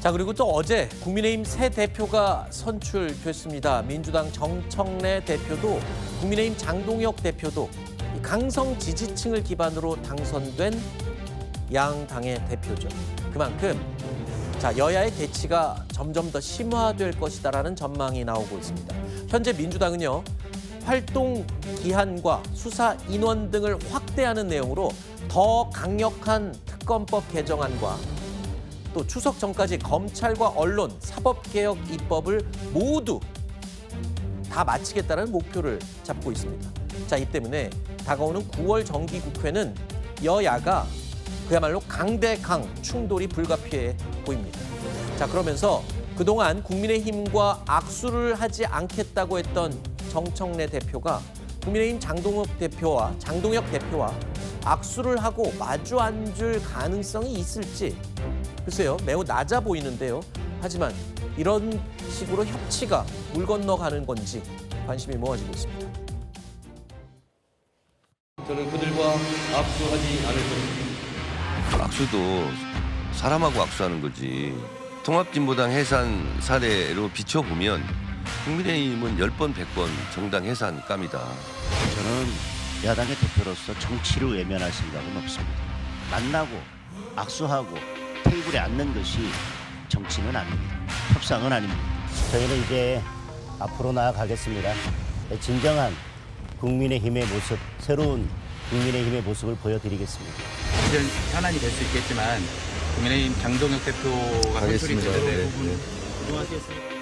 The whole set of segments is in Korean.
자, 그리고 또 어제 국민의힘 새 대표가 선출됐습니다. 민주당 정청래 대표도 국민의힘 장동혁 대표도 이 강성 지지층을 기반으로 당선된 양 당의 대표죠. 그만큼 자, 여야의 대치가 점점 더 심화될 것이다라는 전망이 나오고 있습니다. 현재 민주당은요, 활동 기한과 수사 인원 등을 확대하는 내용으로 더 강력한 특검법 개정안과 또 추석 전까지 검찰과 언론, 사법개혁 입법을 모두 다 마치겠다는 목표를 잡고 있습니다. 자, 이 때문에 다가오는 9월 정기국회는 여야가 그야말로 강대강 충돌이 불가피해 보입니다. 자, 그러면서 그동안 국민의힘과 악수를 하지 않겠다고 했던 정청래 대표가 국민의힘 장동혁 대표와 악수를 하고 마주 앉을 가능성이 있을지 글쎄요, 매우 낮아 보이는데요. 하지만 이런 식으로 협치가 물 건너가는 건지 관심이 모아지고 있습니다. 저는 그들과 악수하지 않을 것입니다. 악수도 사람하고 악수하는 거지. 통합진보당 해산 사례로 비춰보면 국민의힘은 10번, 100번 정당 해산 깜이다. 저는 야당의 대표로서 정치를 외면할 생각은 없습니다. 만나고 악수하고 테이블에 앉는 것이 정치는 아닙니다. 협상은 아닙니다. 저희는 이제 앞으로 나아가겠습니다. 진정한 국민의힘의 모습, 새로운 국민의힘의 모습을 보여드리겠습니다. 이제 현안이 될 수 있겠지만 국민의힘 장동혁 대표가 선출이 되는데 부분 궁금하시겠습니까?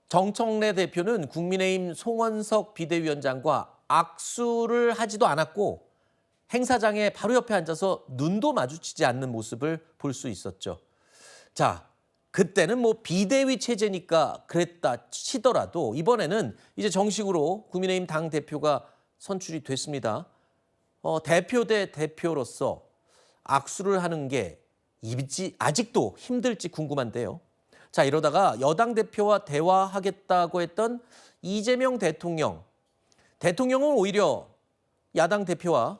정청래 대표는 국민의힘 송원석 비대위원장과 악수를 하지도 않았고 행사장에 바로 옆에 앉아서 눈도 마주치지 않는 모습을 볼 수 있었죠. 자, 그때는 뭐 비대위 체제니까 그랬다 치더라도 이번에는 이제 정식으로 국민의힘 당대표가 선출이 됐습니다. 대표 대 대표로서 악수를 하는 게 아직도 힘들지 궁금한데요. 자, 이러다가 여당 대표와 대화하겠다고 했던 이재명 대통령은 오히려 야당 대표와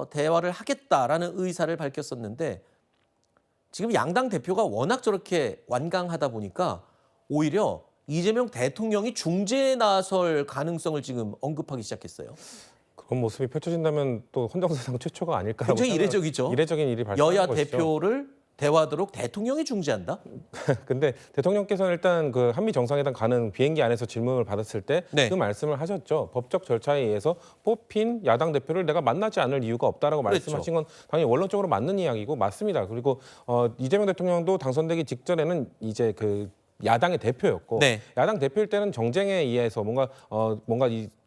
대화를 하겠다라는 의사를 밝혔었는데 지금 양당 대표가 워낙 저렇게 완강하다 보니까 오히려 이재명 대통령이 중재에 나설 가능성을 지금 언급하기 시작했어요. 그런 모습이 펼쳐진다면 또 헌정사상 최초가 아닐까라고 굉장히 이례적이죠. 이례적인 일이 발생한 여야 것이죠. 대표를 대화하도록 대통령이 중재한다? 근데 대통령께서는 일단 그 한미 정상회담 가는 비행기 안에서 질문을 받았을 때 그 네. 말씀을 하셨죠. 법적 절차에 의해서 뽑힌 야당 대표를 내가 만나지 않을 이유가 없다라고 그랬죠. 말씀하신 건 당연히 원론적으로 맞는 이야기고 맞습니다. 그리고 이재명 대통령도 당선되기 직전에는 이제 그 야당의 대표였고 네. 야당 대표일 때는 정쟁에 의해서 뭔가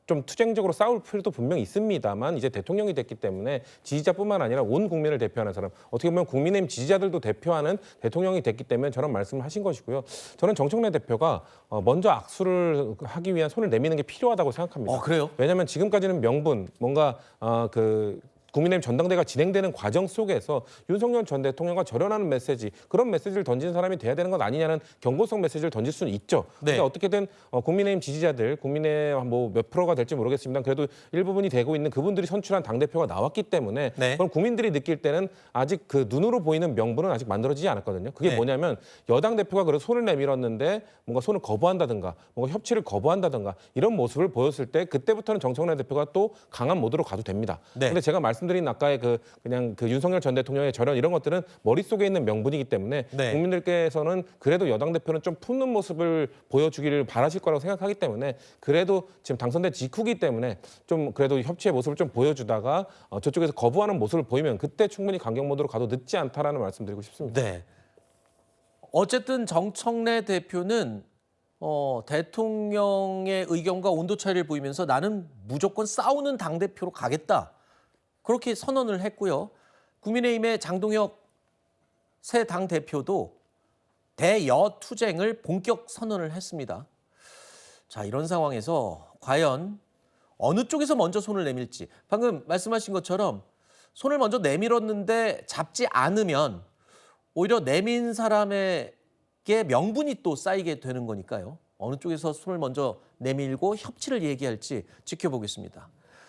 좀 투쟁적으로 싸울 필요도 분명히 있습니다만 이제 대통령이 됐기 때문에 지지자뿐만 아니라 온 국민을 대표하는 사람, 어떻게 보면 국민의힘 지지자들도 대표하는 대통령이 됐기 때문에 저런 말씀을 하신 것이고요. 저는 정청래 대표가 먼저 악수를 하기 위한 손을 내미는 게 필요하다고 생각합니다. 그래요? 왜냐하면 지금까지는 명분, 뭔가 국민의힘 전당대회가 진행되는 과정 속에서 윤석열 전 대통령과 절연하는 메시지, 그런 메시지를 던지는 사람이 돼야 되는 것 아니냐는 경고성 메시지를 던질 수는 있죠. 네. 근데 어떻게든 국민의힘 지지자들, 국민의 뭐 몇 프로가 될지 모르겠습니다. 그래도 일부분이 되고 있는 그분들이 선출한 당대표가 나왔기 때문에 네. 그럼 국민들이 느낄 때는 아직 그 눈으로 보이는 명분은 아직 만들어지지 않았거든요. 그게 네. 뭐냐면 여당 대표가 그래서 손을 내밀었는데 뭔가 손을 거부한다든가 뭔가 협치를 거부한다든가 이런 모습을 보였을 때 그때부터는 정청래 대표가 또 강한 모드로 가도 됩니다. 네. 근데 제가 말씀드린 아까의 그냥 윤석열 전 대통령의 절연 이런 것들은 머릿속에 있는 명분이기 때문에 네. 국민들께서는 그래도 여당 대표는 좀 푸는 모습을 보여주기를 바라실 거라고 생각하기 때문에 그래도 지금 당선된 직후기 때문에 좀 그래도 협치의 모습을 좀 보여주다가 저쪽에서 거부하는 모습을 보이면 그때 충분히 강경 모드로 가도 늦지 않다라는 말씀드리고 싶습니다. 네. 어쨌든 정청래 대표는 대통령의 의견과 온도 차이를 보이면서 나는 무조건 싸우는 당대표로 가겠다. 그렇게 선언을 했고요. 국민의힘의 장동혁 새 당대표도 대여투쟁을 본격 선언을 했습니다. 자, 이런 상황에서 과연 어느 쪽에서 먼저 손을 내밀지. 방금 말씀하신 것처럼 손을 먼저 내밀었는데 잡지 않으면 오히려 내민 사람에게 명분이 또 쌓이게 되는 거니까요. 어느 쪽에서 손을 먼저 내밀고 협치를 얘기할지 지켜보겠습니다.